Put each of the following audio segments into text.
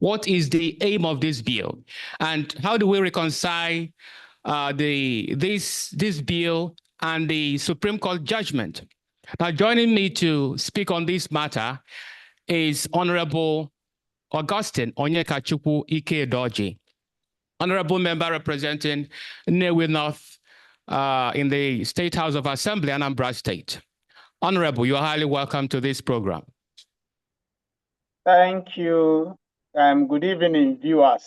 What is the aim of this bill? And how do we reconcile this bill and the Supreme Court judgment? Now, joining me to speak on this matter is Honorable Augustine Onyekachukwu Ike-Edoji, Honorable Member representing Nnewi North in the State House of Assembly, Anambra State. Honorable, you are highly welcome to this program. Thank you. Good evening, viewers.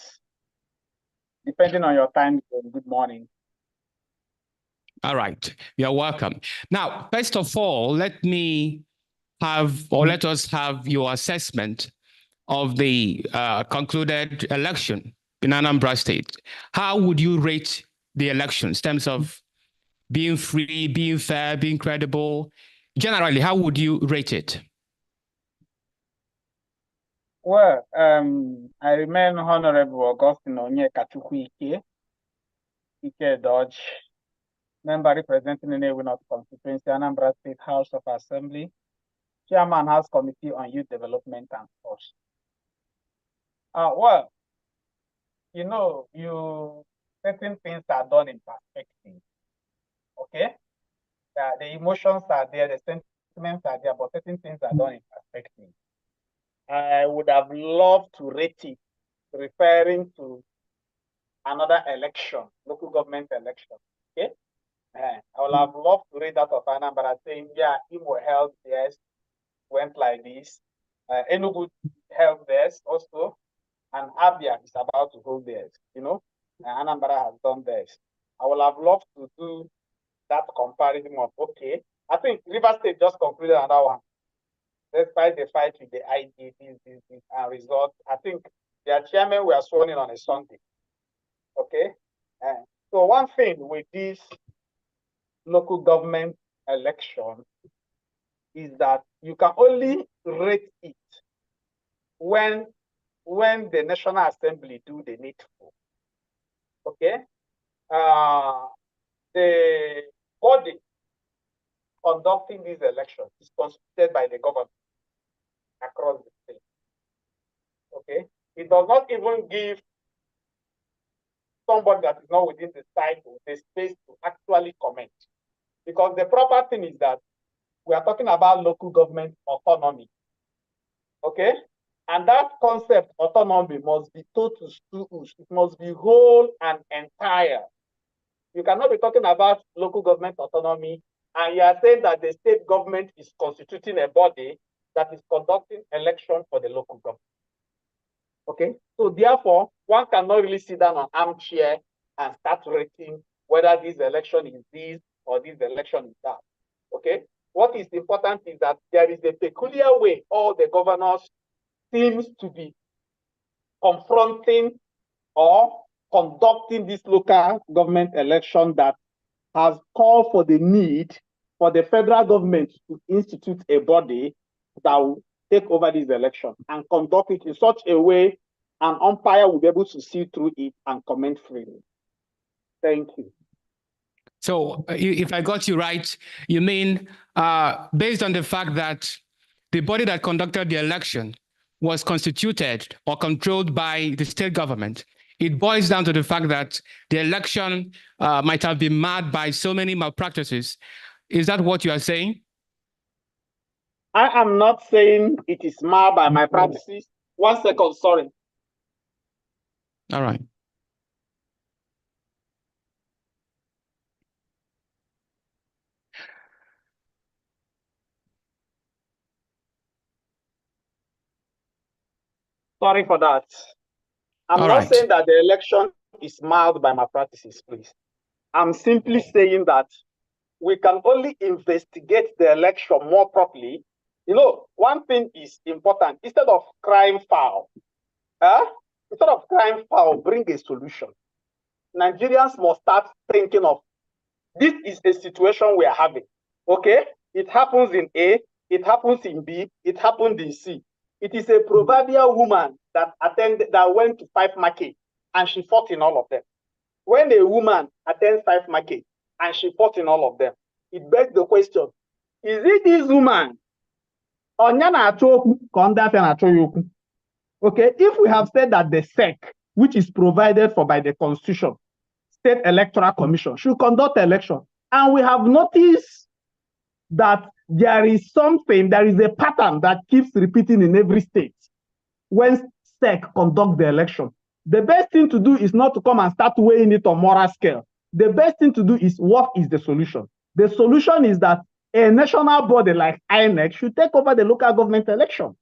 Depending on your time zone, good morning. All right, you're welcome. Now, first of all, let us have your assessment of the concluded election in Anambra State. How would you rate the elections in terms of being free, being fair, being credible? Generally, how would you rate it? Well, I remain Honorable Augustine Onyekachukwu Ike-Edoji, member representing the Nnewi North constituency, Anambra State House of Assembly, Chairman House Committee on Youth Development and Sports. Well, certain things are done in perspective. Okay? The emotions are there, the sentiments are there, but certain things are done in perspective. I would have loved to rate it referring to another election, local government election. Okay? I would have loved to rate that of Anambra saying, yeah, Imo held theirs, went like this. Enugu held theirs also, and Abia is about to hold theirs. Anambra has done theirs. I would have loved to do that comparison of, okay, I think River State just concluded another one. Despite the fight with the ID, and result, I think their chairman were sworn in on a Sunday. Okay? So one thing with this local government election is that you can only rate it when the National Assembly do the needful. Okay? The body conducting these elections is constituted by the government across the state. Okay? It does not even give somebody that is not within the cycle the space to actually comment. Because the proper thing is that we are talking about local government autonomy. Okay? And that concept, autonomy, must be total, it must be whole and entire. You cannot be talking about local government autonomy and you are saying that the state government is constituting a body that is conducting election for the local government. Okay? So therefore, one cannot really sit down on armchair and start rating whether this election is this or this election is that. Okay? What is important is that there is a peculiar way all the governors seems to be confronting or conducting this local government election that has called for the need for the federal government to institute a body that will take over this election and conduct it in such a way an umpire will be able to see through it and comment freely. Thank you. So if I got you right, you mean based on the fact that the body that conducted the election was constituted or controlled by the state government, it boils down to the fact that the election might have been marred by so many malpractices. Is that what you are saying? I am not saying it is marred by my practices. 1 second, sorry. All right. Sorry for that. I'm not saying that the election is marred by my practices, please. I'm simply saying that we can only investigate the election more properly. One thing is important. Instead of crime foul, bring a solution. Nigerians must start thinking of, this is a situation we are having. Okay? It happens in A, it happens in B, it happened in C. It is a proverbial woman that went to 5 markets and she fought in all of them. When a woman attends 5 markets and she fought in all of them, it begs the question, is it this woman? Okay, if we have said that the SEC, which is provided for by the Constitution, State Electoral Commission, should conduct election, and we have noticed that there is a pattern that keeps repeating in every state when SEC conduct the election. The best thing to do is not to come and start weighing it on moral scale. The best thing to do is, what is the solution? The solution is that a national body like INEC should take over the local government election.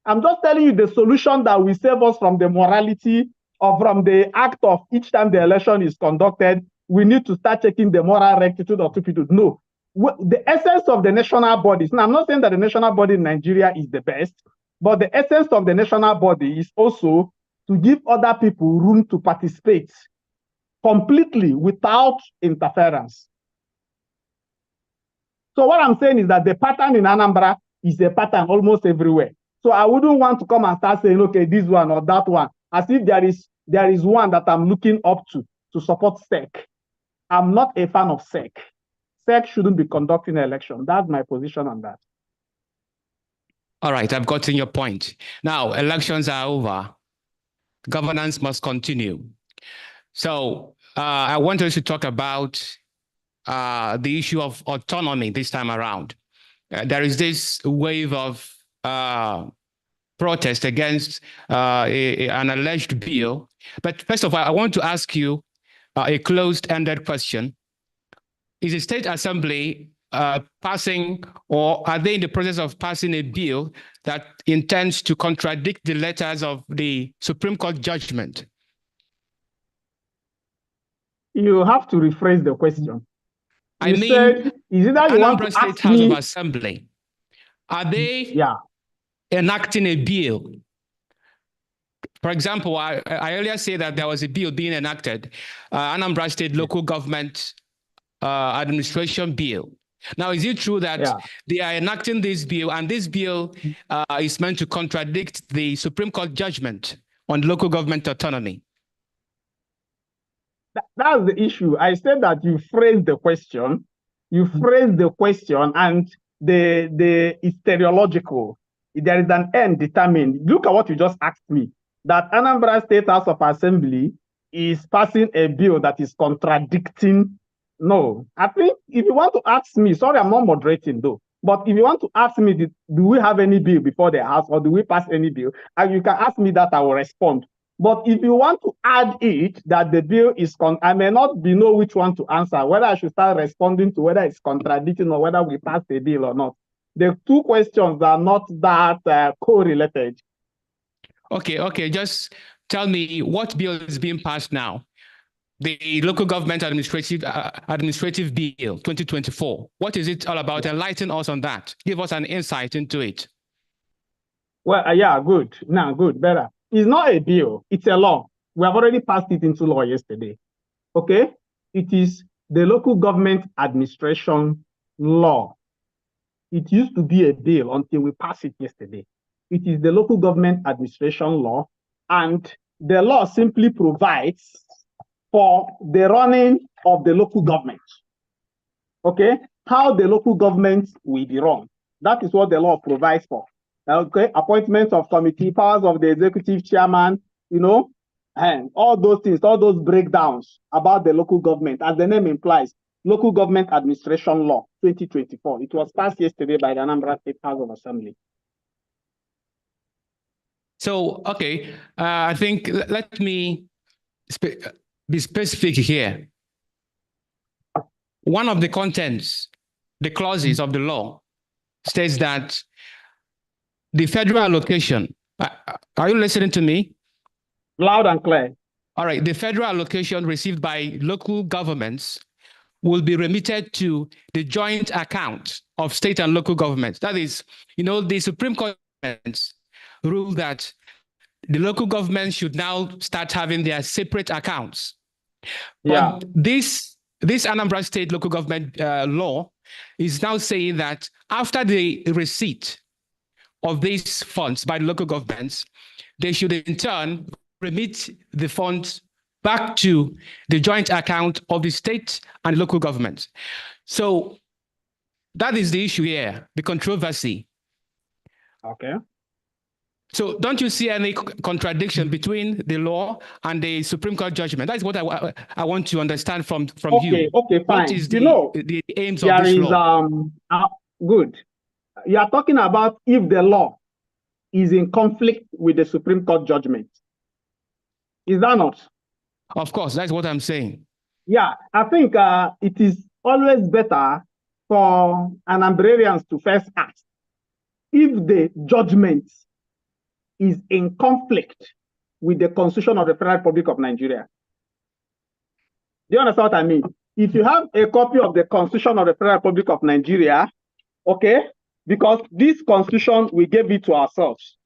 I'm just telling you the solution that will save us from the morality or from the act of each time the election is conducted, we need to start checking the moral rectitude of two people. No. The essence of the national bodies, now I'm not saying that the national body in Nigeria is the best, but the essence of the national body is also to give other people room to participate completely without interference. So what I'm saying is that the pattern in Anambra is a pattern almost everywhere. So I wouldn't want to come and start saying, okay, this one or that one, as if there is one that I'm looking up to support SEC. I'm not a fan of SEC. SEC shouldn't be conducting an election. That's my position on that. All right, I've gotten your point. Now, elections are over. Governance must continue. So I want us to talk about the issue of autonomy this time around. There is this wave of protest against an alleged bill. But first of all, I want to ask you a closed-ended question. Is the State Assembly passing, or are they in the process of passing a bill that intends to contradict the letters of the Supreme Court judgment? You have to rephrase the question. I mean, is it that you want to Anambra State ask House me? of Assembly, are they enacting a bill? For example, I earlier said that there was a bill being enacted, Anambra State Local Government Administration Bill. Now, is it true that they are enacting this bill, and this bill is meant to contradict the Supreme Court judgment on local government autonomy? That's the issue. I said that you phrased the question. You phrased the question, and the is teleological. There is an end determined. Look at what you just asked me. That Anambra State House of Assembly is passing a bill that is contradicting. No, I think if you want to ask me, sorry, I'm not moderating though, but if you want to ask me, do we have any bill before the House, or do we pass any bill? And you can ask me that, I will respond. But if you want to add it, that the bill is, I may not know which one to answer, whether I should start responding to whether it's contradicting or whether we pass the bill or not. The two questions are not that correlated. Okay, just tell me what bill is being passed now. The Local Government Administrative Bill 2024. What is it all about? Enlighten us on that. Give us an insight into it. Well, yeah, good. Now, good, better. It's not a bill, it's a law. We have already passed it into law yesterday. Okay? It is the Local Government Administration Law. It used to be a bill until we passed it yesterday. It is the Local Government Administration Law, and the law simply provides for the running of the local government. Okay? How the local government will be run. That is what the law provides for. Okay? Appointments of committee, powers of the executive chairman, you know, and all those things, all those breakdowns about the local government, as the name implies, Local Government Administration Law 2024. It was passed yesterday by the Anambra State House of Assembly. So, okay, I think let me be specific here. One of the contents, the clauses of the law, states that the federal allocation, are you listening to me? Loud and clear. All right, the federal allocation received by local governments will be remitted to the joint account of state and local governments. That is, you know, the Supreme Court ruled that the local governments should now start having their separate accounts. But this Anambra State local government law is now saying that after the receipt of these funds by the local governments, they should in turn remit the funds back to the joint account of the state and local governments. So that is the issue here, the controversy. Okay. So don't you see any contradiction between the law and the Supreme Court judgment? That's what I want to understand from you. Okay, fine. What is the aims of this law? Good. You are talking about if the law is in conflict with the Supreme Court judgment. Is that not? Of course, that's what I'm saying. Yeah, I think it is always better for Anambrarians to first ask if the judgment is in conflict with the Constitution of the Federal Republic of Nigeria. Do you understand what I mean? If you have a copy of the Constitution of the Federal Republic of Nigeria, okay, because this Constitution, we gave it to ourselves.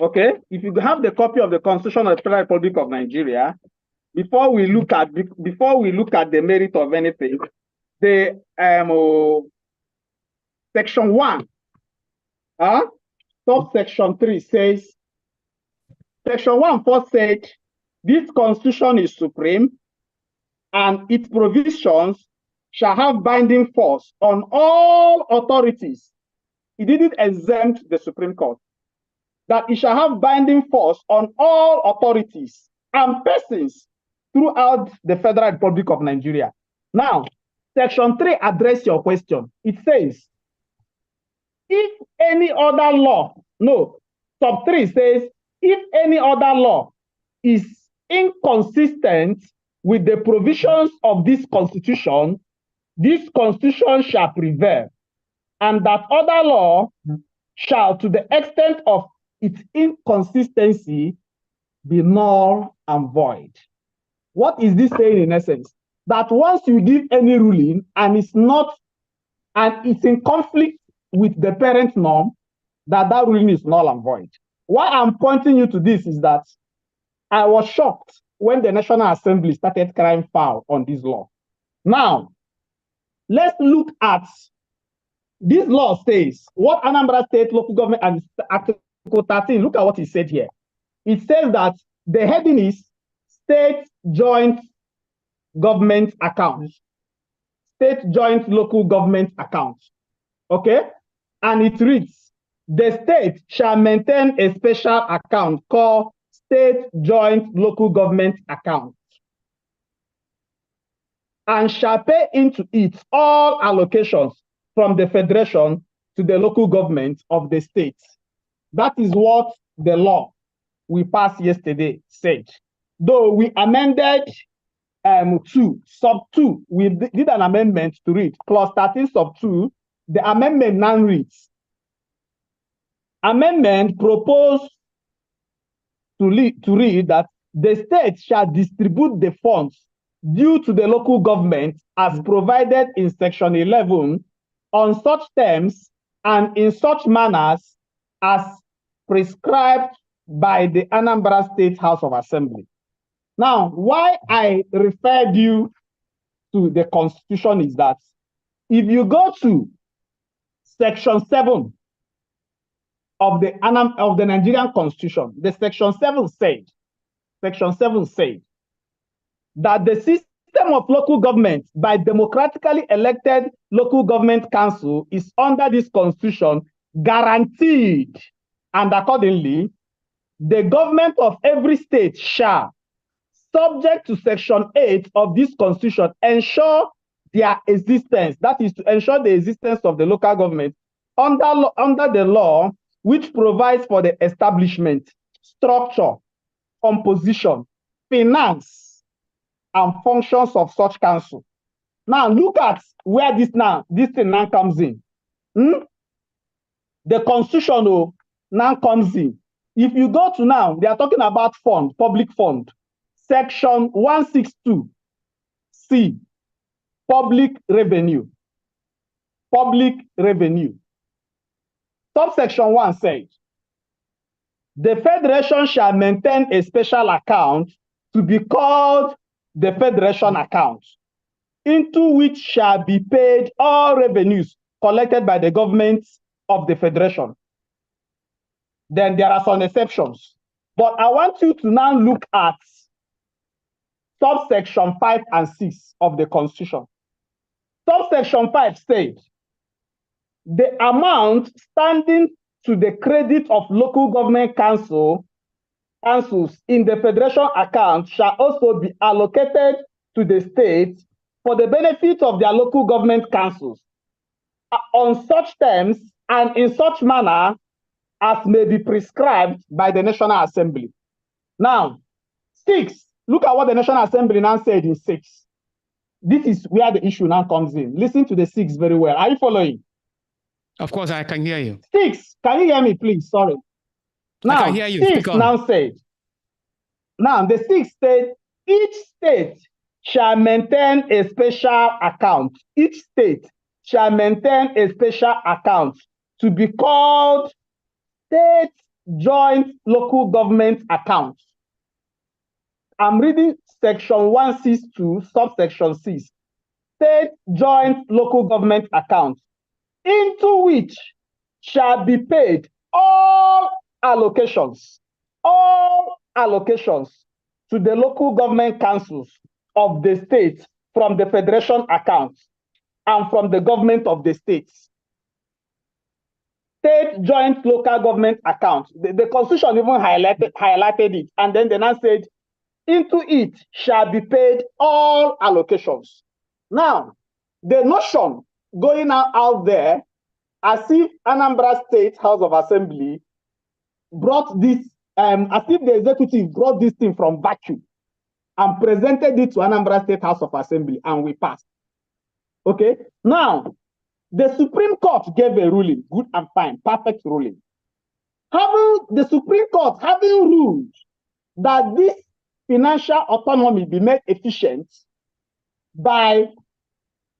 Okay, if you have the copy of the Constitution of the Federal Republic of Nigeria, before we look at the merit of anything, the section 1, subsection 3 says, section 1 first said, this Constitution is supreme and its provisions shall have binding force on all authorities. It didn't exempt the Supreme Court. That it shall have binding force on all authorities and persons throughout the Federal Republic of Nigeria. Now, section 3 addresses your question. It says, if any other law, sub 3 says, if any other law is inconsistent with the provisions of this Constitution shall prevail, and that other law shall, to the extent of its inconsistency, be null and void. What is this saying in essence? That once you give any ruling and it's in conflict with the parent norm, that ruling is null and void. Why I'm pointing you to this is that I was shocked when the National Assembly started crying foul on this law. Now, let's look at this law says, what Anambra State Local Government and Article 13, look at what it said here. It says that the heading is State Joint Government Account, State Joint Local Government Account, okay? And it reads, the state shall maintain a special account called State Joint Local Government Account and shall pay into it all allocations from the federation to the local government of the state. That is what the law we passed yesterday said. Though we amended 2, sub 2, we did an amendment to read clause 13 sub 2. The amendment now reads, amendment proposed to read that the state shall distribute the funds due to the local government as provided in section 11 on such terms and in such manners as prescribed by the Anambra State House of Assembly. Now, why I referred you to the Constitution is that if you go to section 7 of the Nigerian Constitution, the section 7 said that the system of local government by democratically elected local government council is under this Constitution guaranteed, and accordingly, the government of every state shall, subject to section 8 of this Constitution, ensure their existence. That is to ensure the existence of the local government under the law which provides for the establishment, structure, composition, finance, and functions of such council. Now look at where this thing now comes in. The Constitution now comes in. If you go to now, they are talking about fund, public fund. Section 162C, public revenue. Public revenue. Subsection 1 says, the federation shall maintain a special account to be called the federation account, into which shall be paid all revenues collected by the government of the federation. Then there are some exceptions. But I want you to now look at subsection 5 and 6 of the Constitution. Subsection 5 says, the amount standing to the credit of local government councils in the federation account shall also be allocated to the states for the benefit of their local government councils on such terms and in such manner as may be prescribed by the National Assembly. Now, 6, look at what the National Assembly now said in 6. This is where the issue now comes in. Listen to the 6 very well. Are you following? Of course, I can hear you. 6, can you hear me, please? Sorry. Now, I can hear you. 6 now said, now the 6 said, each state shall maintain a special account. Each state shall maintain a special account to be called State Joint Local Government Account. I'm reading section 162, subsection 6. State Joint Local Government Account, into which shall be paid all allocations to the local government councils of the state from the federation account and from the government of the states. State joint local government account. The Constitution even highlighted it, and then they now said, into it shall be paid all allocations. Now, the notion going out there, as if Anambra State House of Assembly brought this, as if the executive brought this thing from vacuum and presented it to Anambra State House of Assembly, and we passed. Okay, now, the Supreme Court gave a ruling, good and fine, perfect ruling. The Supreme Court having ruled that this financial autonomy be made efficient by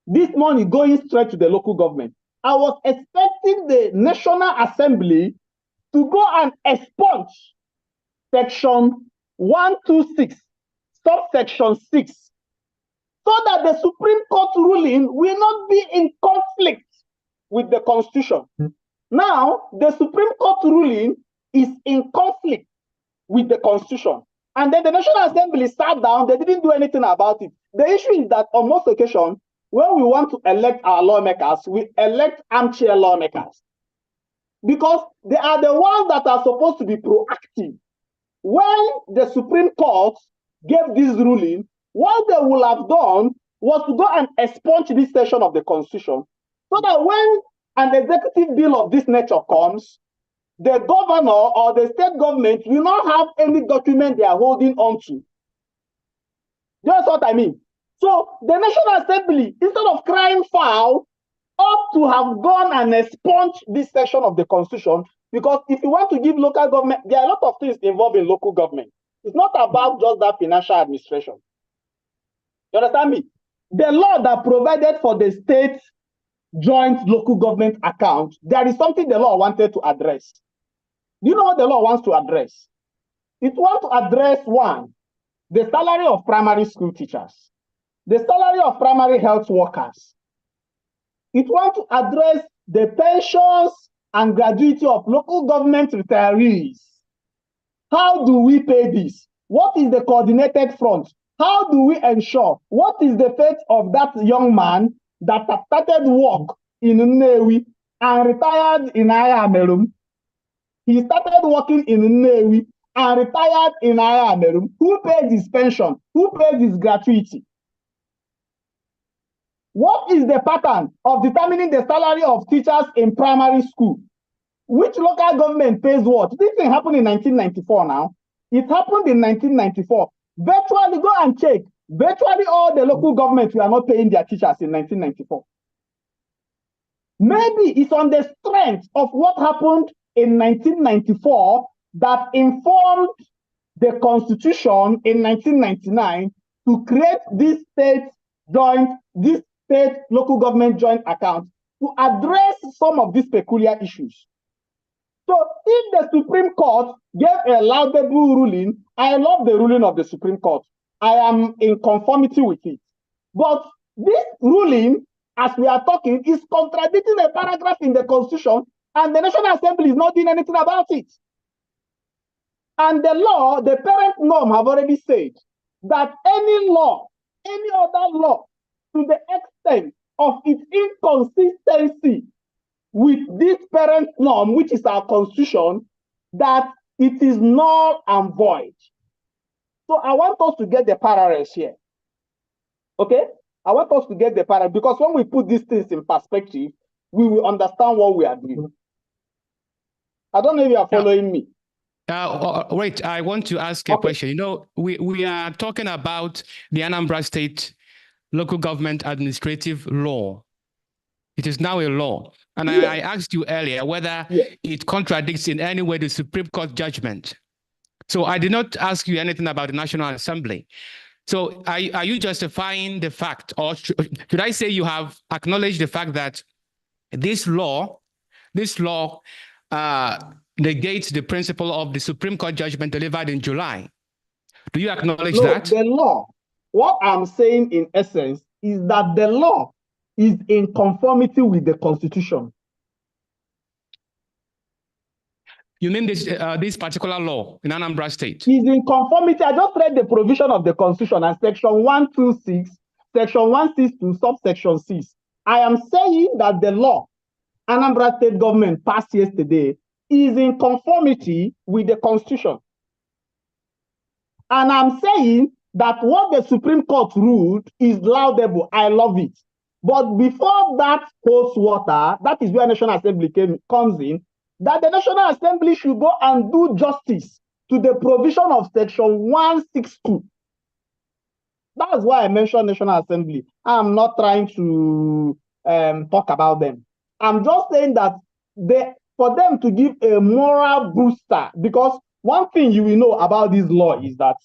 this money going straight to the local government, I was expecting the National Assembly to go and expunge section 126, subsection 6, so that the Supreme Court ruling will not be in conflict with the Constitution. Now, the Supreme Court ruling is in conflict with the Constitution. And then the National Assembly sat down, they didn't do anything about it. The issue is that on most occasions, when we want to elect our lawmakers, we elect armchair lawmakers, because they are the ones that are supposed to be proactive. When the Supreme Court gave this ruling, what they would have done was to go and expunge this section of the Constitution, so that when an executive bill of this nature comes, the governor or the state government will not have any document they are holding on to. That's what I mean. So the National Assembly, instead of crying foul, ought to have gone and expunged this section of the Constitution, because if you want to give local government, there are a lot of things involved in local government. It's not about just that financial administration. You understand me? The law that provided for the state joint local government account, there is something the law wanted to address. Do you know what the law wants to address? It wants to address, one, the salary of primary school teachers, the salary of primary health workers. It wants to address the pensions and gratuity of local government retirees. How do we pay this? What is the coordinated front? How do we ensure? What is the fate of that young man that started work in Nnewi and retired in Ayamerum? He started working in Nnewi and retired in Ayamerum. Who pays his pension? Who pays his gratuity? What is the pattern of determining the salary of teachers in primary school? Which local government pays what? This thing happened in 1994 now. It happened in 1994. Virtually, go and check. Virtually all the local governments were not paying their teachers in 1994. Maybe it's on the strength of what happened in 1994 that informed the Constitution in 1999 to create this state local government joint account to address some of these peculiar issues. So if the Supreme Court gave a laudable ruling, I love the ruling of the Supreme Court. I am in conformity with it. But this ruling, as we are talking, is contradicting a paragraph in the Constitution, and the National Assembly is not doing anything about it. And the law, the parent norm have already said that any law, any other law, to the extent of its inconsistency with this parent norm, which is our constitution, that it is null and void. So I want us to get the parallels here. Okay? I want us to get the parallel, because when we put these things in perspective, we will understand what we are doing. I don't know if you are following me. Wait, I want to ask a question. You know, we are talking about the Anambra State Local Government Administrative Law. It is now a law. And I asked you earlier whether it contradicts in any way the Supreme Court judgment. So I did not ask you anything about the National Assembly. So are you justifying the fact, or should I say you have acknowledged the fact that this law negates the principle of the Supreme Court judgment delivered in July? Do you acknowledge that? The law, what I'm saying in essence is that the law is in conformity with the Constitution. You mean this particular law in Anambra State? Is in conformity. I just read the provision of the Constitution and section 126, section 162, subsection 6. I am saying that the law Anambra State government passed yesterday is in conformity with the Constitution. And I'm saying that what the Supreme Court ruled is laudable. I love it. But before that holds water, that is where National Assembly comes in, that the National Assembly should go and do justice to the provision of section 162. That's why I mentioned National Assembly. I'm not trying to talk about them. I'm just saying that for them to give a moral booster, because one thing you will know about this law is that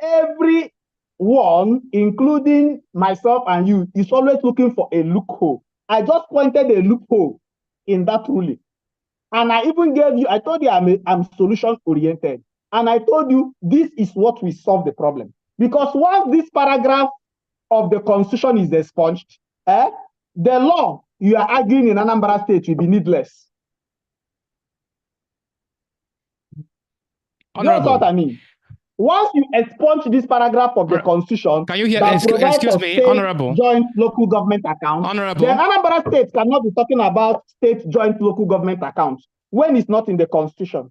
everyone, including myself and you, is always looking for a loophole. I just pointed a loophole in that ruling. And I even gave you, I told you I'm solution oriented. And I told you this is what will solve the problem. Because once this paragraph of the Constitution is expunged, the law you are arguing in Anambra State will be needless. Honorable. You know what I mean? Once you expunge this paragraph of the Constitution, can you hear? That excuse me, Honorable. Joint local government account. Honorable. Then Anambra State cannot be talking about state joint local government accounts when it's not in the Constitution.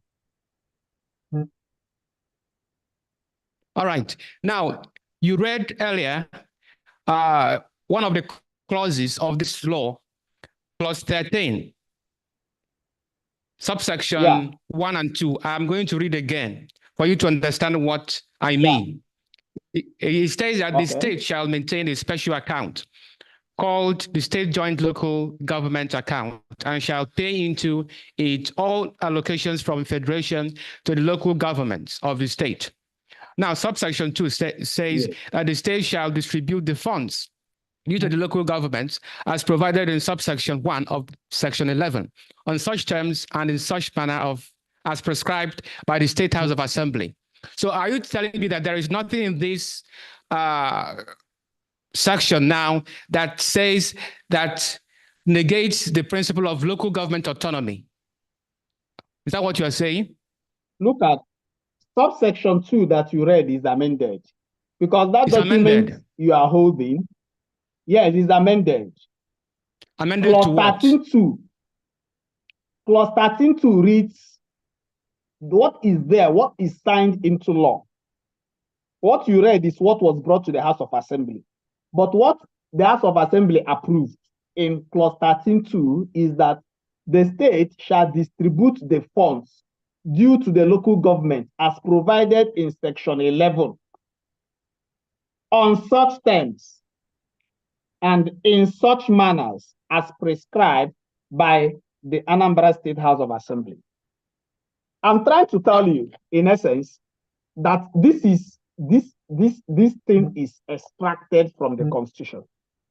All right. Now, you read earlier one of the clauses of this law, clause 13, subsection 1 and 2. I'm going to read again for you to understand what I mean. It states that the state shall maintain a special account called the State Joint Local Government Account and shall pay into it all allocations from Federation to the local governments of the state. Now, subsection 2 says that the state shall distribute the funds due to the local governments as provided in subsection 1 of section 11 on such terms and in such manner as prescribed by the State House of Assembly. So are you telling me that there is nothing in this section now that says that negates the principle of local government autonomy? Is that what you are saying? Look at subsection 2 that you read is amended, because that document you are holding, yes, is amended. Amended to what? Clause 13.2 reads, what is there, what is signed into law. What you read is what was brought to the House of Assembly. But what the House of Assembly approved in clause 13.2 is that the state shall distribute the funds due to the local government as provided in section 11 on such terms and in such manners as prescribed by the Anambra State House of Assembly. I'm trying to tell you, in essence, that this thing is extracted from the Constitution.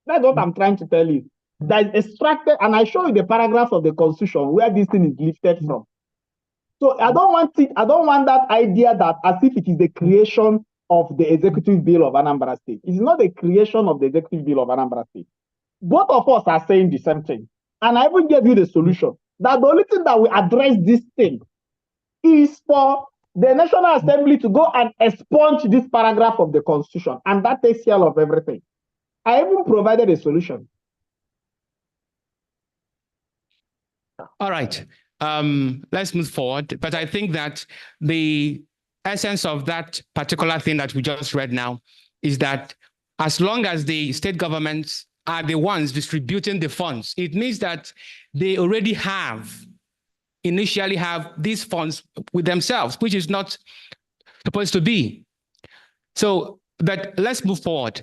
That's what I'm trying to tell you. That is extracted, and I show you the paragraph of the Constitution where this thing is lifted from. So I don't want that idea that as if it is the creation of the executive bill of Anambra State. It's not the creation of the executive bill of Anambra State. Both of us are saying the same thing. And I even gave you the solution. That the only thing that will address this thing is for the National Assembly to go and expunge this paragraph of the Constitution. And that takes care of everything. I even provided a solution. All right. Let's move forward. But I think that the essence of that particular thing that we just read now is that as long as the state governments are the ones distributing the funds, it means that they already initially have these funds with themselves, which is not supposed to be. So, but let's move forward.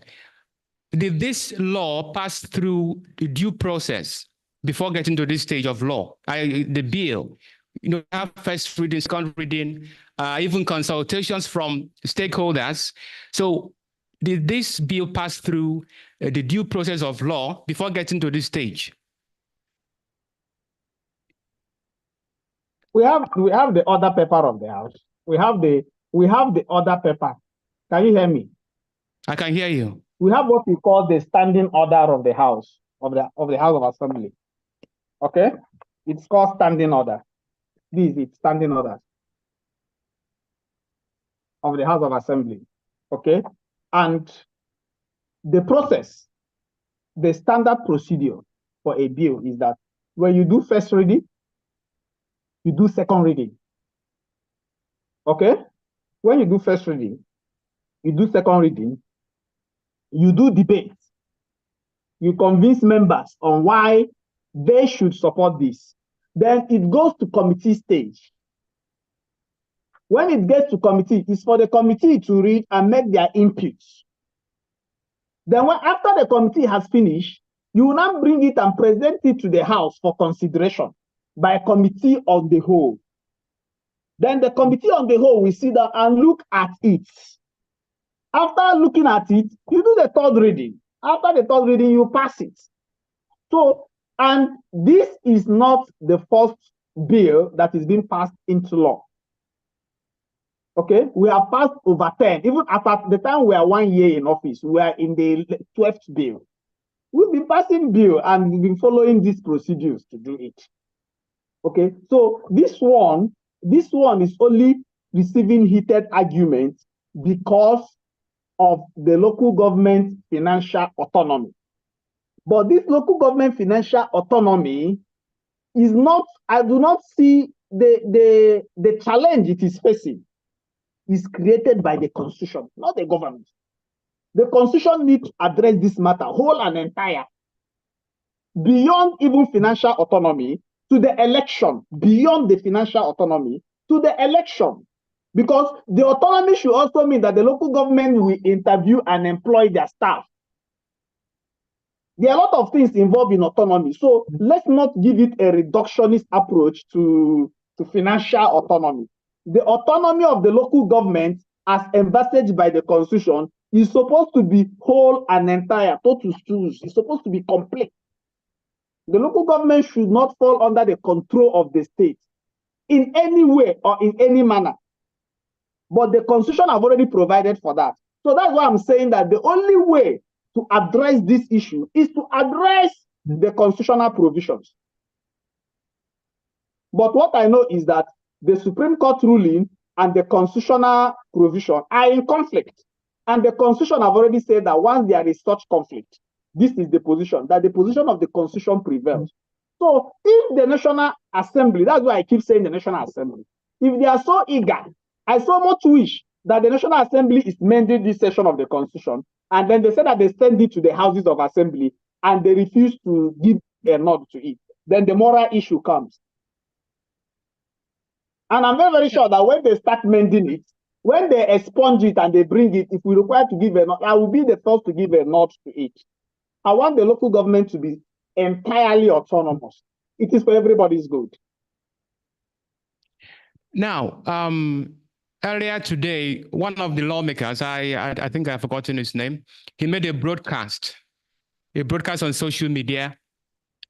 Did this law pass through the due process before getting to this stage of law? The bill, have first reading, second reading, even consultations from stakeholders. So did this bill pass through the due process of law before getting to this stage? We have the other paper of the House. We have the other paper. Can you hear me? I can hear you. We have what we call the standing order of the House, of the House of Assembly. Okay? It's called standing order. This is standing order of the House of Assembly. Okay? And the process, the standard procedure for a bill is that when you do first reading, you do second reading. Okay? When you do first reading, you do second reading, you do debate. You convince members on why they should support this. Then it goes to committee stage. When it gets to committee, it's for the committee to read and make their inputs. Then after the committee has finished, you will now bring it and present it to the House for consideration by a committee on the whole. Then the committee on the whole will sit down and look at it. After looking at it, you do the third reading. After the third reading, you pass it. So, and this is not the first bill that is being passed into law. Okay, we have passed over 10. Even at the time we are 1 year in office, we are in the 12th bill. We've been passing bill and we've been following these procedures to do it. Okay, so this one is only receiving heated arguments because of the local government financial autonomy. But this local government financial autonomy is not, I do not see the challenge it is facing is created by the Constitution, not the government. The Constitution needs to address this matter whole and entire, beyond even financial autonomy to the election, beyond the financial autonomy to the election. Because the autonomy should also mean that the local government will interview and employ their staff. There are a lot of things involved in autonomy. So let's not give it a reductionist approach to financial autonomy. The autonomy of the local government, as envisaged by the Constitution, is supposed to be whole and entire, total. It's supposed to be complete. The local government should not fall under the control of the state in any way or in any manner. But the Constitution have already provided for that. So that's why I'm saying that the only way to address this issue is to address the constitutional provisions. But what I know is that the Supreme Court ruling and the constitutional provision are in conflict. And the Constitution have already said that once there is such conflict, this is the position, that the position of the Constitution prevails. So if the National Assembly, that's why I keep saying the National Assembly, if they are so eager, I so much wish that the National Assembly is mending this section of the Constitution, and then they say that they send it to the Houses of Assembly, and they refuse to give a nod to it. Then the moral issue comes. And I'm very, very sure that when they start mending it, when they expunge it and they bring it, if we require to give a nod, I will be the first to give a nod to it. I want the local government to be entirely autonomous. It is for everybody's good. Now, earlier today, one of the lawmakers, I think I've forgotten his name, he made a broadcast on social media,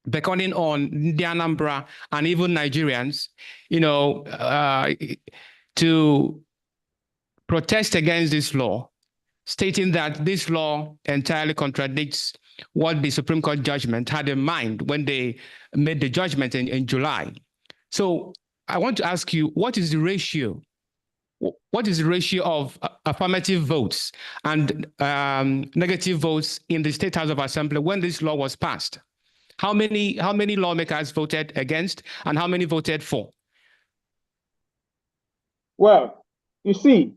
beckoning on the Anambra and even Nigerians, to protest against this law, stating that this law entirely contradicts what the Supreme Court judgment had in mind when they made the judgment in July. So I want to ask you, what is the ratio? What is the ratio of affirmative votes and negative votes in the State House of Assembly when this law was passed? How many lawmakers voted against and how many voted for? Well, you see,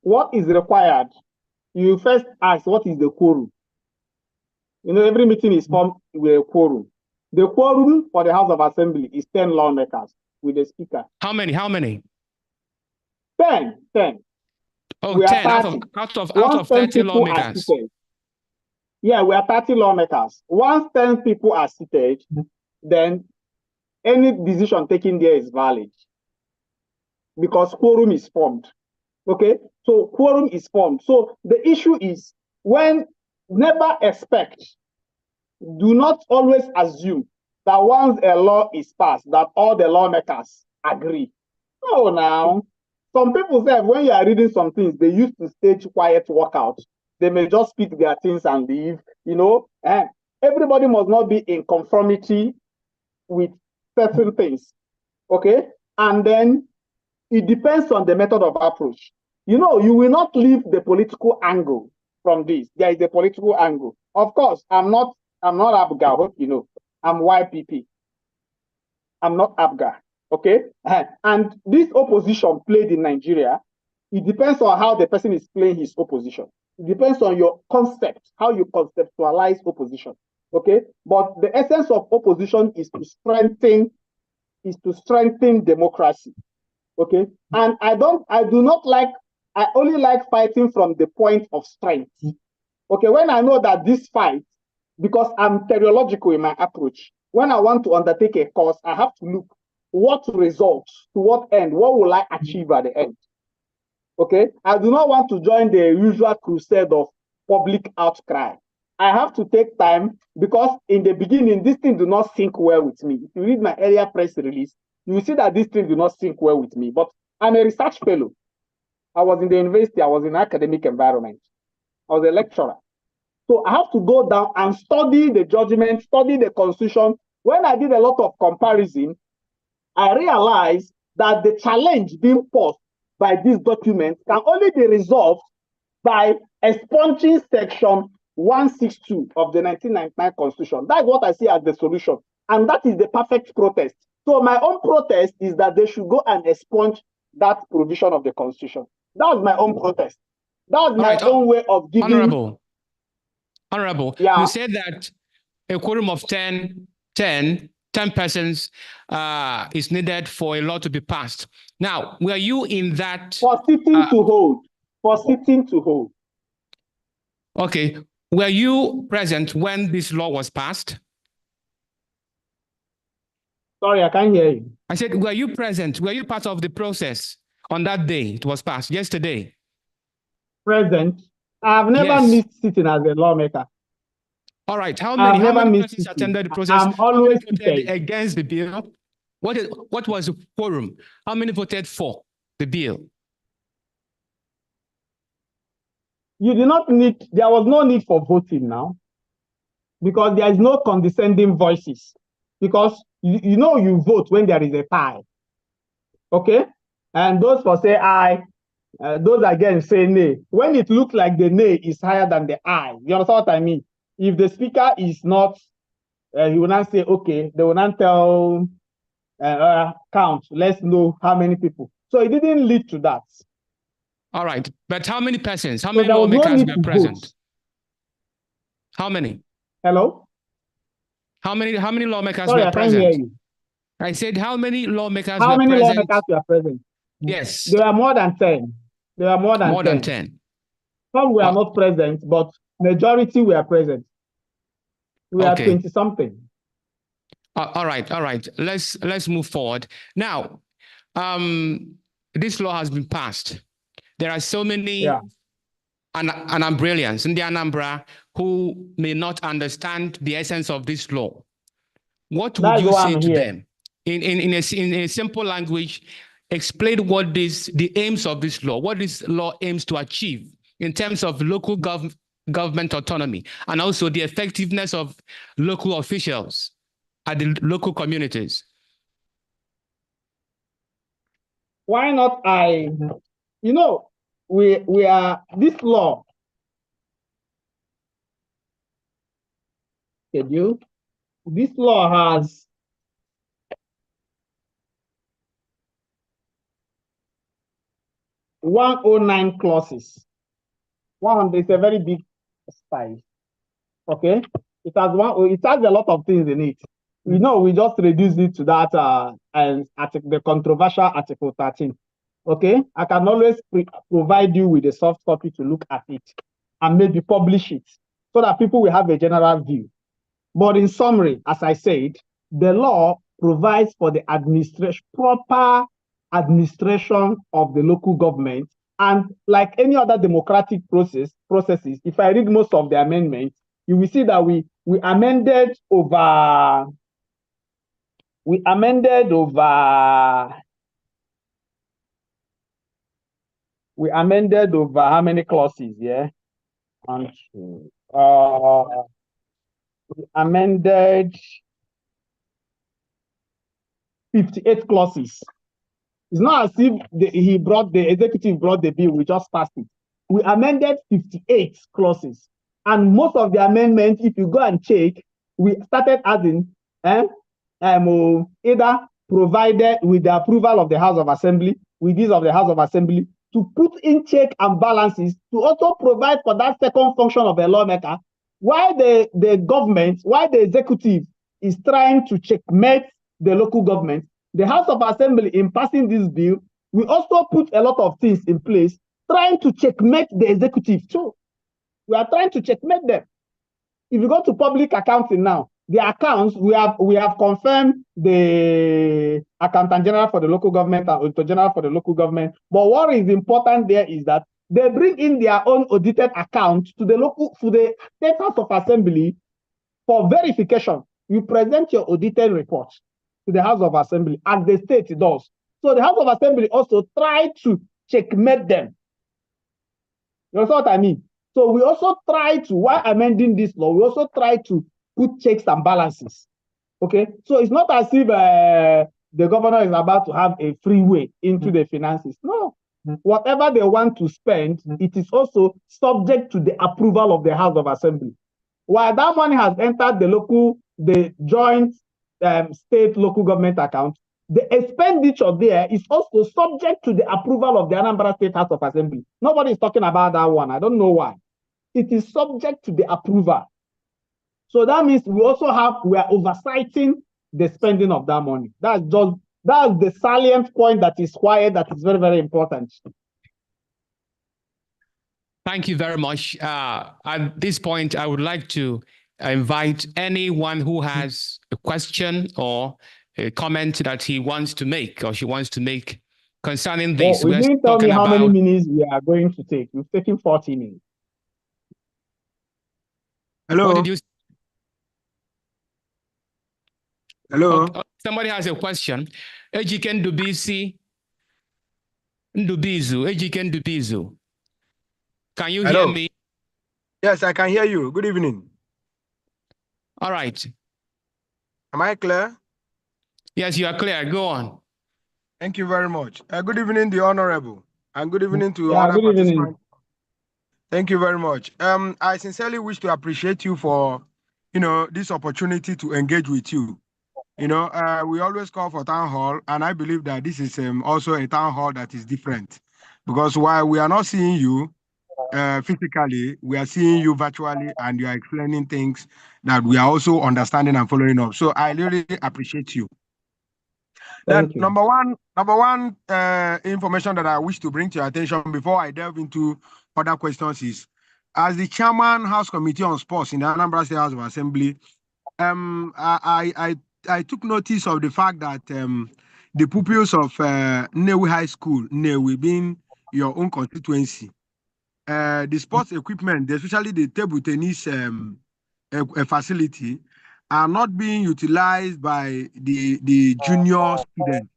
what is required, you first ask what is the quorum. You know, every meeting is formed with a quorum. The quorum for the House of Assembly is 10 lawmakers with the speaker. How many? 10. Oh, we 10 are 30. out of 30 lawmakers. Yeah, we are 30 lawmakers. Once 10 people are seated, then any decision taken there is valid because quorum is formed. Okay, so quorum is formed. So the issue is when never expect, do not always assume that once a law is passed, that all the lawmakers agree. No, now. Some people say when you are reading some things, they used to stage quiet walkout. They may just speak their things and leave, you know. And everybody must not be in conformity with certain things. Okay. And then it depends on the method of approach. You know, you will not leave the political angle from this. There is a political angle. Of course, I'm not Abga, hope you know. I'm YPP. I'm not Abga. Okay. And this opposition played in Nigeria, it depends on how the person is playing his opposition. It depends on your concept, how you conceptualize opposition. Okay. But the essence of opposition is to strengthen democracy. Okay. And I only like fighting from the point of strength. Okay. When I know that this fight, because I'm teleological in my approach, when I want to undertake a course, I have to look what results, to what end, what will I achieve at the end? Okay, I do not want to join the usual crusade of public outcry. I have to take time because in the beginning, this thing do not sync well with me. If you read my earlier press release, you will see that this thing do not sync well with me. But I'm a research fellow. I was in the university, I was in an academic environment. I was a lecturer. So I have to go down and study the judgment, study the constitution. When I did a lot of comparison, I realized that the challenge being posed by this document can only be resolved by expunging section 162 of the 1999 Constitution. That's what I see as the solution. And that is the perfect protest. So my own protest is that they should go and expunge that provision of the Constitution. That's my own protest. That's my own way of giving... Honorable, yeah. You said that a quorum of 10 persons is needed for a law to be passed. Now, were you in that? For sitting to hold. For sitting to hold. Okay. Were you present when this law was passed? Sorry, I can't hear you. I said, were you present? Were you part of the process on that day it was passed, yesterday? Present. I've never missed sitting as a lawmaker. All right. How many persons attended the process? I'm always voted against the bill? What was the quorum? How many voted for the bill? You did not need, there was no need for voting now because there is no condescending voices because you know you vote when there is a tie. Okay? And those for say aye, those again say nay. When it looks like the nay is higher than the aye, you understand what I mean? If the speaker is not, he will not say, okay, they will not tell, count, let's know how many people. So it didn't lead to that. All right. But how many persons, how many lawmakers were present? How many? Hello? How many lawmakers Sorry, were present? I can't hear you. I said, how many lawmakers were present? How many lawmakers were present? Yes. There were more than 10. There were more than 10. Some were not present, but majority were present. We are 20-something. All right. Let's move forward. Now, this law has been passed. There are so many Anambralians in the Anambra who may not understand the essence of this law. What would you say to them? In a simple language, explain what the aims of this law, what this law aims to achieve in terms of local government autonomy and also the effectiveness of local officials at the local communities. Why not you know, we are, this law, schedule, this law has 109 clauses. 100 is a very big size. Okay, it has a lot of things in it. You know, we just reduced it to that and the controversial Article 13. Okay, I can always provide you with a soft copy to look at it and maybe publish it so that people will have a general view. But in summary, as I said, the law provides for the proper administration of the local government. And like any other democratic processes, if I read most of the amendments, you will see that we amended over how many clauses? Yeah, and we amended 58 clauses. It's not as if the executive brought the bill, we just passed it. We amended 58 clauses. And most of the amendments, if you go and check, we started adding either provided with the approval of the House of Assembly, with this of the House of Assembly, to put in check and balances, to also provide for that second function of a lawmaker, while the executive is trying to checkmate the local government. The House of Assembly, in passing this bill, we also put a lot of things in place, trying to checkmate the executive too. We are trying to checkmate them. If you go to public accounting now, the accounts, we have confirmed the Accountant General for the local government and Auditor General for the local government. But what is important there is that they bring in their own audited account to the State House of Assembly for verification. You present your audited report to the House of Assembly, as the state does. So the House of Assembly also try to checkmate them. You know what I mean? So we also try to, while amending this law, we also try to put checks and balances. Okay? So it's not as if the governor is about to have a free way into the finances. No. Whatever they want to spend, it is also subject to the approval of the House of Assembly. While that money has entered the joint state local government account, the expenditure there is also subject to the approval of the Anambra State House of Assembly. Nobody is talking about that one. I don't know why. It is subject to the approval. So that means we are oversighting the spending of that money. That's the salient point that is quiet, that is very, very important. Thank you very much. At this point, I would like to invite anyone who has a question or a comment that he wants to make or she wants to make concerning this. We didn't tell me how many minutes we are going to take. We've taken 40 minutes. Hello. What did you? Hello. Okay. Somebody has a question. Ejiken Ndubizu. Can you hear me? Yes, I can hear you. Good evening. All right. Am I clear? Yes, you are clear. Go on. Thank you very much. Good evening, the Honorable, and good evening to other good participants. Evening. Thank you very much. I sincerely wish to appreciate you for, this opportunity to engage with you. We always call for town hall, and I believe that this is also a town hall that is different, because while we are not seeing you physically, we are seeing you virtually, and you are explaining things that we are also understanding and following up. So I really appreciate you. Thank you. Number one information that I wish to bring to your attention before I delve into other questions is, as the chairman House Committee on Sports in the Anambra State House of Assembly, I took notice of the fact that the pupils of Nnewi High School, Nnewi being your own constituency, the sports equipment, especially the table tennis facility, are not being utilized by the junior students.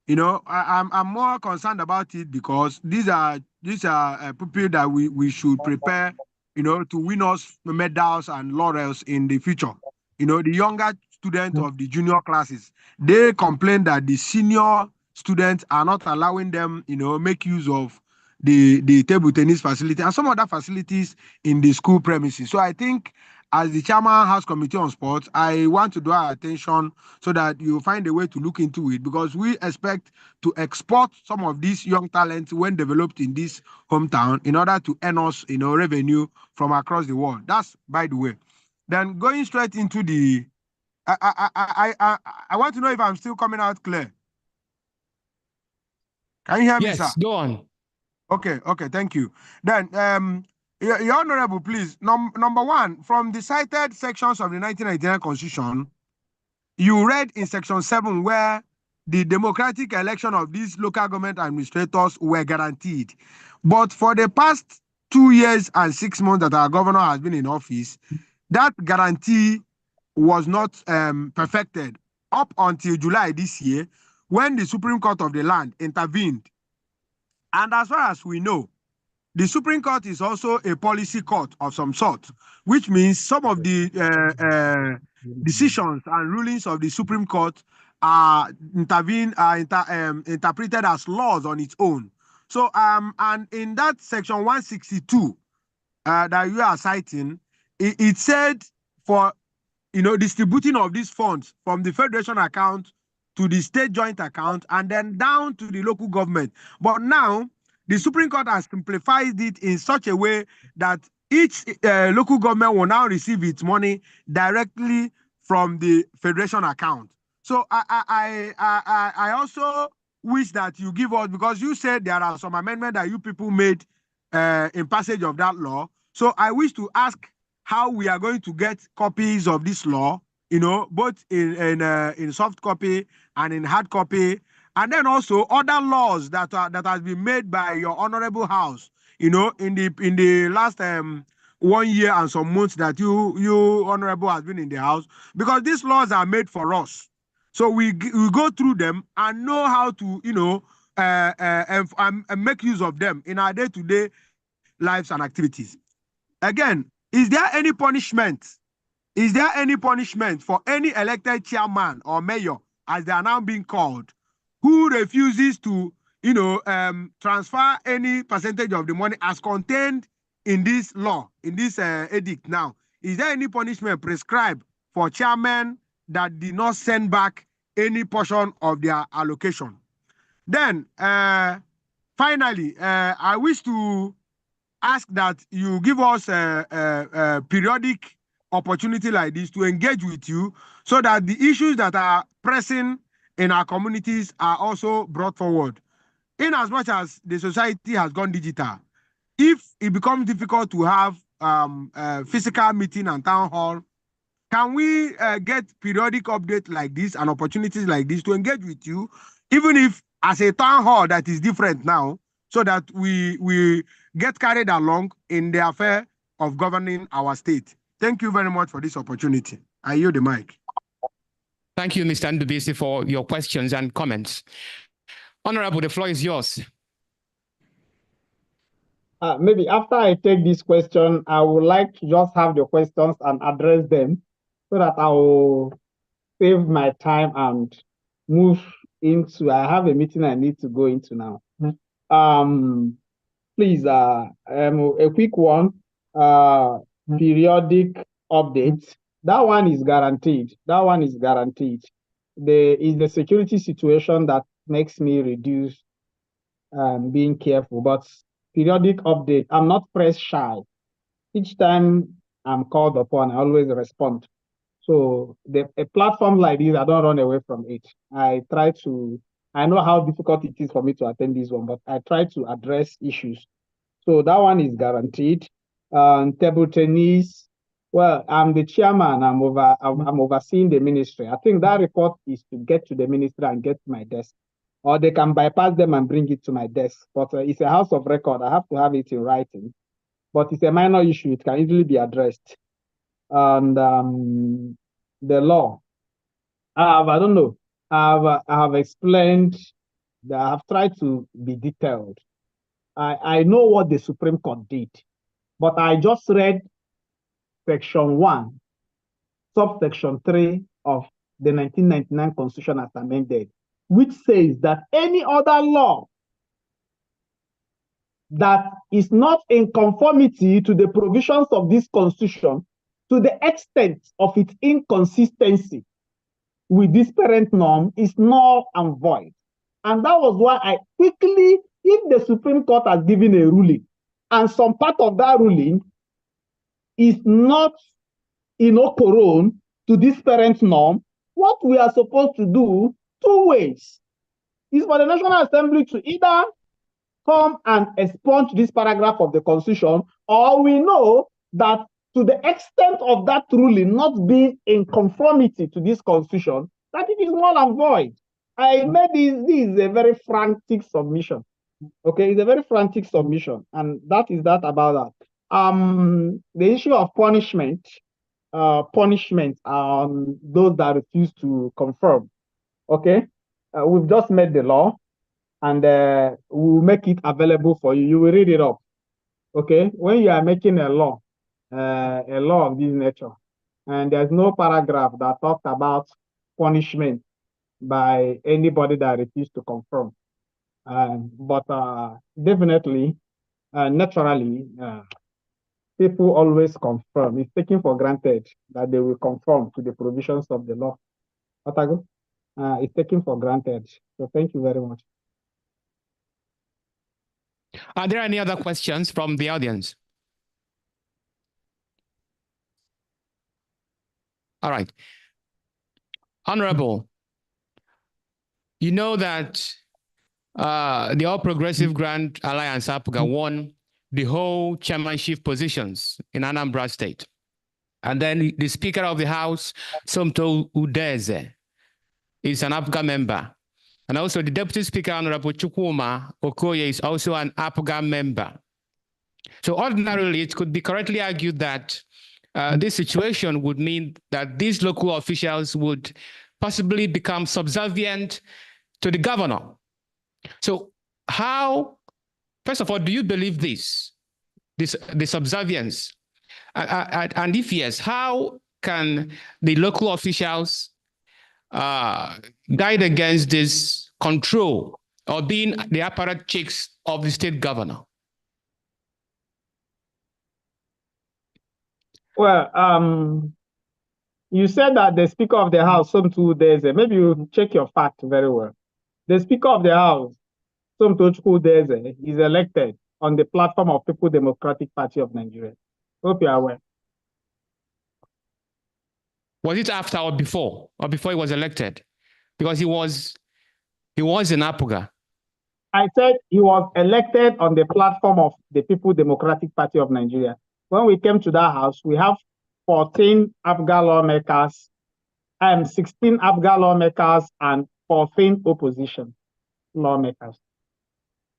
I'm more concerned about it because these are people that we should prepare, to win us medals and laurels in the future. The younger students of the junior classes, they complain that the senior students are not allowing them, make use of the table tennis facility and some other facilities in the school premises. So I think as the chairman House Committee on Sports, I want to draw our attention so that you find a way to look into it, because we expect to export some of these young talents when developed in this hometown in order to earn us, revenue from across the world. That's by the way. Then going straight into the, I want to know if I'm still coming out clear. Can you hear me, sir? Yes, go on. Okay, thank you. Then, Your Honorable, please, number one, from the cited sections of the 1999 Constitution, you read in Section 7 where the democratic election of these local government administrators were guaranteed. But for the past 2 years and 6 months that our governor has been in office, that guarantee was not perfected up until July this year, when the Supreme Court of the land intervened. And as far as we know, the Supreme Court is also a policy court of some sort, which means some of the decisions and rulings of the Supreme Court are interpreted as laws on its own. So, and in that section 162 that you are citing, it said for distributing of these funds from the federation account to the state joint account and then down to the local government. But now, the Supreme Court has simplified it in such a way that each local government will now receive its money directly from the federation account. So I also wish that you give us, because you said there are some amendments that you people made in passage of that law. So I wish to ask how we are going to get copies of this law, both in soft copy and in hard copy, and then also other laws that has been made by your honorable house, in the last 1 year and some months that you honorable has been in the house, because these laws are made for us. So we go through them and know how to and make use of them in our day-to-day lives and activities. Again, is there any punishment? Is there any punishment for any elected chairman or mayor, as they are now being called, who refuses to, transfer any percentage of the money as contained in this law, in this edict now? Is there any punishment prescribed for chairmen that did not send back any portion of their allocation? Then, finally, I wish to ask that you give us a periodic opportunity like this to engage with you, so that the issues that are pressing in our communities are also brought forward. In as much as the society has gone digital, if it becomes difficult to have physical meeting and town hall, can we get periodic updates like this and opportunities like this to engage with you, even if as a town hall that is different now, so that we get carried along in the affair of governing our state? Thank you very much for this opportunity. I yield the mic. Thank you, Mr. Ndubisi, for your questions and comments. Honorable, the floor is yours. Maybe after I take this question, I would like to just have the questions and address them, so that I will save my time and move into, I have a meeting I need to go into now. Please, a quick one, periodic updates. That one is guaranteed. That one is guaranteed. Is the security situation that makes me reduce being careful, but periodic update, I'm not press shy. Each time I'm called upon, I always respond. So a platform like this, I don't run away from it. I know how difficult it is for me to attend this one, but I try to address issues. So that one is guaranteed. Table tennis, well, I'm the chairman. I'm overseeing the ministry. I think that report is to get to the ministry and get to my desk, or they can bypass them and bring it to my desk. But it's a house of record. I have to have it in writing. But it's a minor issue. It can easily be addressed. And the law, I don't know. I have explained that I have tried to be detailed. I know what the Supreme Court did, but I just read Section 1, subsection 3 of the 1999 Constitution as amended, which says that any other law that is not in conformity to the provisions of this constitution to the extent of its inconsistency with this parent norm is null and void. And that was why I quickly, if the Supreme Court has given a ruling, and some part of that ruling is not in operon to this parent norm, what we are supposed to do, two ways, is for the National Assembly to either come and expunge this paragraph of the Constitution, or we know that to the extent of that ruling not being in conformity to this Constitution, that it is null and void. I made this is a very frantic submission. Okay, it's a very frantic submission, and that is that about that. The issue of punishment on those that refuse to conform. Okay, we've just made the law, and we'll make it available for you. You will read it up. Okay, when you are making a law of this nature, and there's no paragraph that talks about punishment by anybody that refuses to conform. But definitely, naturally, people always conform. It's taken for granted that they will conform to the provisions of the law. Otago? It's taken for granted. So thank you very much. Are there any other questions from the audience? All right. Honorable, you know that the All Progressive Grand Alliance, APGA, won the whole chairmanship positions in Anambra State. And then the Speaker of the House, Somto Udeze, is an APGA member. And also the Deputy Speaker, Honorable Chukwuma Okoye, is also an APGA member. So ordinarily, it could be correctly argued that this situation would mean that these local officials would possibly become subservient to the governor. So how, first of all, do you believe the subservience? And if yes, how can the local officials guide against this control or being the apparatchiks of the state governor? Well, you said that the Speaker of the House, some 2 days, maybe you check your fact very well. The Speaker of the House, some 2 days, is elected on the platform of People Democratic Party of Nigeria. Hope you are aware. Was it after or before he was elected? Because he was in APGA. I said he was elected on the platform of the People Democratic Party of Nigeria. When we came to that house, we have 14 APGA lawmakers, 16 APGA lawmakers, and 14 opposition lawmakers.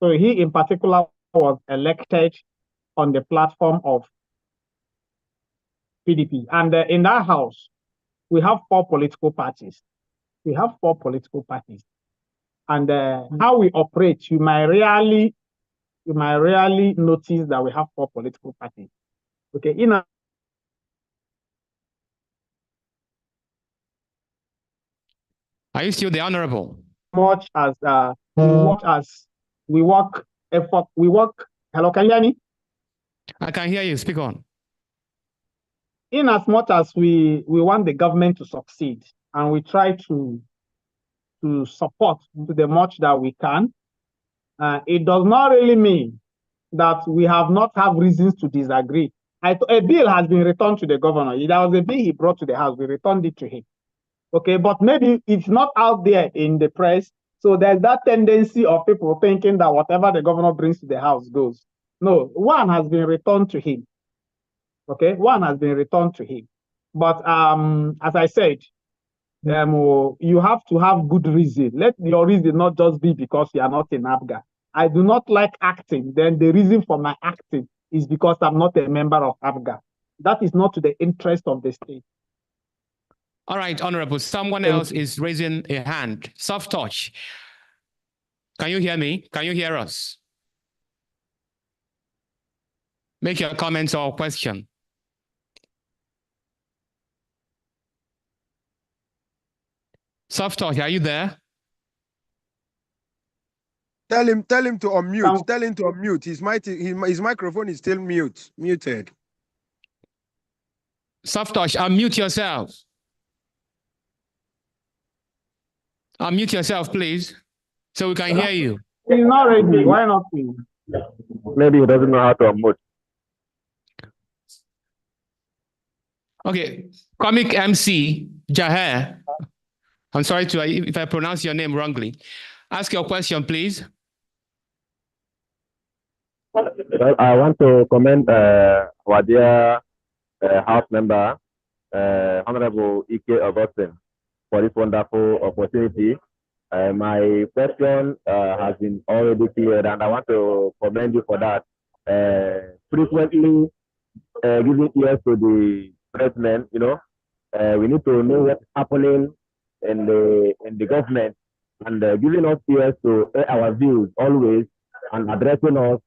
So he in particular was elected on the platform of PDP. And in that house, we have 4 political parties. We have 4 political parties. And how we operate, you might rarely notice that we have 4 political parties. Okay, Are you still the honorable? Much as we work. Hello, can you hear me? I can hear you. Speak on. In as much as we want the government to succeed, and we try to support to the much that we can, it does not really mean that we have not have reasons to disagree. A bill has been returned to the governor. There was a bill he brought to the House. We returned it to him. Okay, but maybe it's not out there in the press. So there's that tendency of people thinking that whatever the governor brings to the House goes. No, one has been returned to him. Okay, one has been returned to him. But as I said, you have to have good reason. Let your reason not just be because you are not in APGA. I do not like acting. Then the reason for my acting is because I'm not a member of APGA. That is not to the interest of the state. All right, Honorable. Someone else is raising a hand. Soft touch. Can you hear me? Can you hear us? Make your comments or question. Soft touch, are you there? Tell him to unmute. Tell him to unmute. His microphone is still muted. Softosh, unmute yourself. Unmute yourself, please, so we can hear you. He's not ready. Why not? Maybe he doesn't know how to unmute. Okay, comic MC Jaher. I'm sorry if I pronounce your name wrongly. Ask your question, please. Well, I want to commend our dear House member, Honorable Ike Augustine, for this wonderful opportunity. My question has been already cleared, and I want to commend you for that. Frequently giving ears to the president, you know, we need to know what's happening in the government, and giving us ears to our views always and addressing us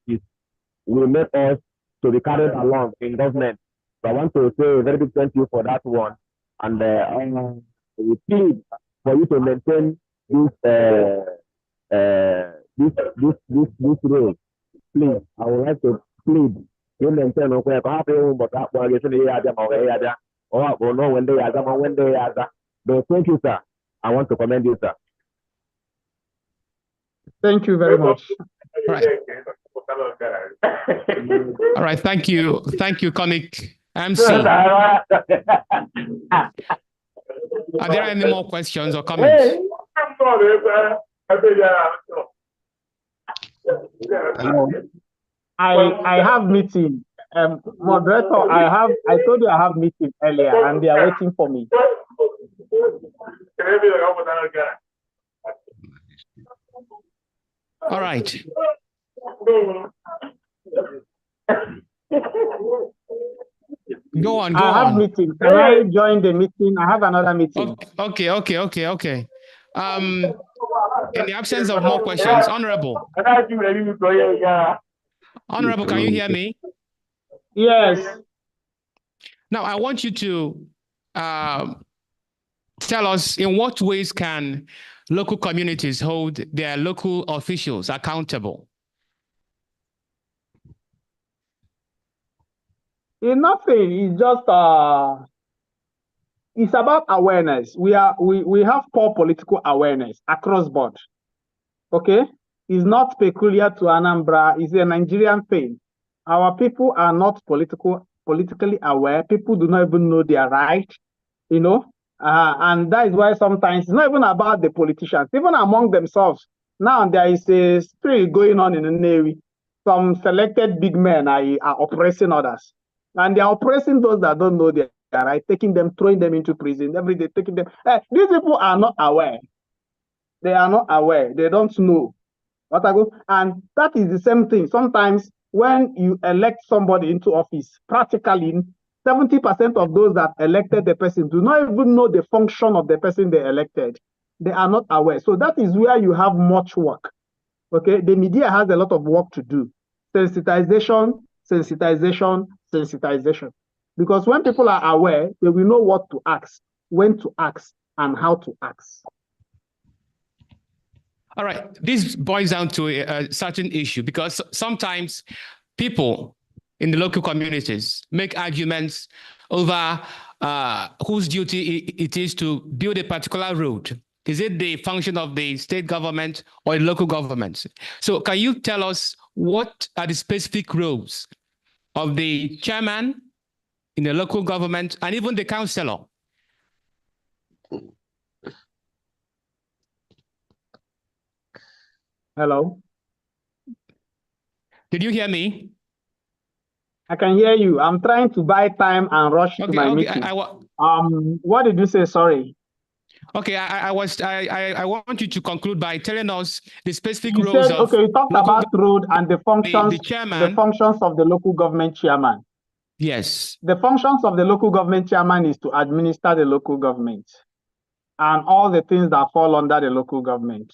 will make us to be carried along in government. So I want to say a very big thank you for that one, and we plead for you to maintain this role. Please, I would like to plead you maintain on where perhaps but that one is in the or no when they are so thank you, sir. I want to commend you, sir. Thank you very much. All right. All right, thank you, comic MC. Are there any more questions or comments? Hello. I have meeting. Moderator, I told you I have meeting earlier and they are waiting for me. All right. Go on. I have meeting. Can I join the meeting? I have another meeting. Okay. In the absence of more questions, Honorable, can you hear me? Yes. Now, I want you to tell us in what ways can local communities hold their local officials accountable? Nothing. It's just it's about awareness. We have poor political awareness across board. Okay, it's not peculiar to Anambra. It's a Nigerian thing. Our people are not politically aware. People do not even know their right. You know, and that is why sometimes it's not even about the politicians, even among themselves. Now there is a spirit going on in the Navy. Some selected big men are oppressing others. And they are oppressing those that don't know their right, taking them, throwing them into prison every day, taking them. These people are not aware. They are not aware. They don't know what I go. And that is the same thing. Sometimes when you elect somebody into office, practically 70% of those that elected the person do not even know the function of the person they elected. They are not aware. So that is where you have much work. Okay, the media has a lot of work to do. Sensitization. Because when people are aware, they will know what to ask, when to ask, and how to ask. All right, this boils down to a certain issue because sometimes people in the local communities make arguments over whose duty it is to build a particular road. Is it the function of the state government or the local government? So can you tell us what are the specific roles of the chairman in the local government and even the councillor? Hello? Did you hear me? I can hear you. I'm trying to buy time and rush to my meeting. What did you say? Sorry. Okay, I want you to conclude by telling us the specific you roles said, of. Okay, you talked about road and the functions. The chairman. The functions of the local government chairman. Yes. The functions of the local government chairman is to administer the local government, and all the things that fall under the local government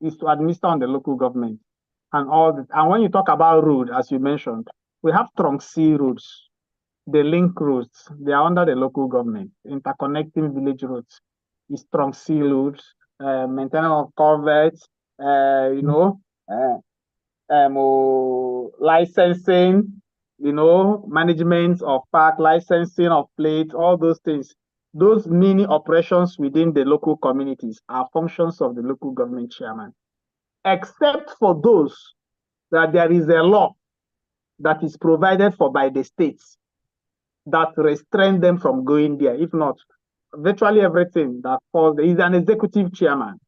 is to administer on the local government, and when you talk about road, as you mentioned, we have trunk C roads, the link roads. They are under the local government. Interconnecting village roads is trunk C roads, maintenance of culverts, licensing, management of park, licensing of plates, all those things. Those mini operations within the local communities are functions of the local government chairman, except for those that there is a law that is provided for by the states that restrain them from going there. If not, virtually everything that falls, there is an executive chairman.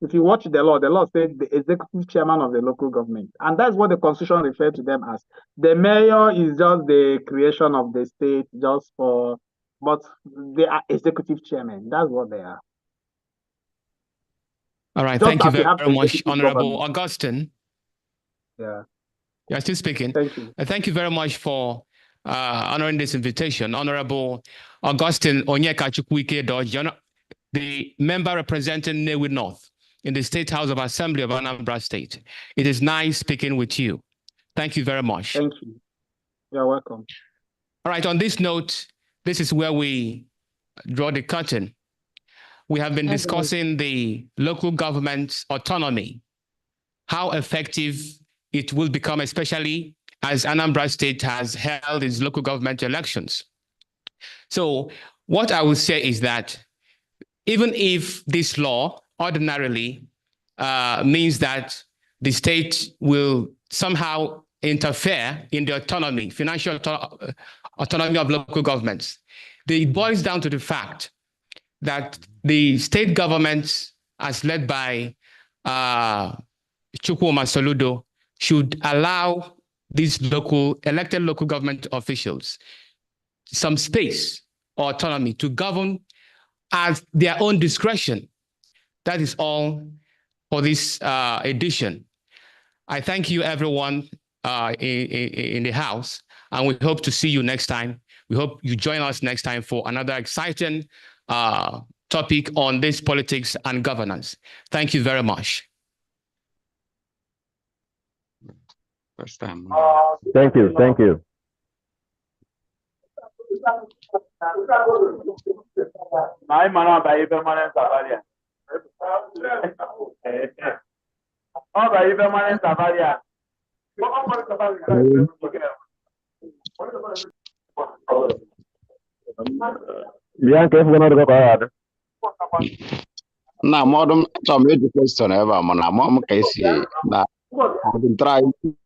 If you watch the law says the executive chairman of the local government. And that's what the constitution refers to them as. The mayor is just the creation of the state, but they are executive chairman. That's what they are. All right. Thank you very much, Honorable Augustine. Yeah. You are still speaking. Thank you. Thank you very much for honoring this invitation. Honorable Augustine Onyeka-Chukwu-Ike-Edoji, the member representing Nnewi North in the State House of Assembly of Anambra State. It is nice speaking with you. Thank you very much. Thank you. You're welcome. All right, on this note, this is where we draw the curtain. We have been discussing the local government's autonomy, how effective it will become, especially as Anambra State has held its local government elections. So what I will say is that even if this law ordinarily means that the state will somehow interfere in the autonomy, financial autonomy of local governments, it boils down to the fact that the state governments, as led by Chukwuma Soludo, should allow these elected local government officials some space or autonomy to govern at their own discretion. That is all for this edition. I thank you, everyone in the House, and we hope to see you next time. We hope you join us next time for another exciting topic on this politics and governance. Thank you very much. First time. Thank you. Thank you. Bianca, if we're not going to go ahead. Now, modern some question ever, man. I'm trying to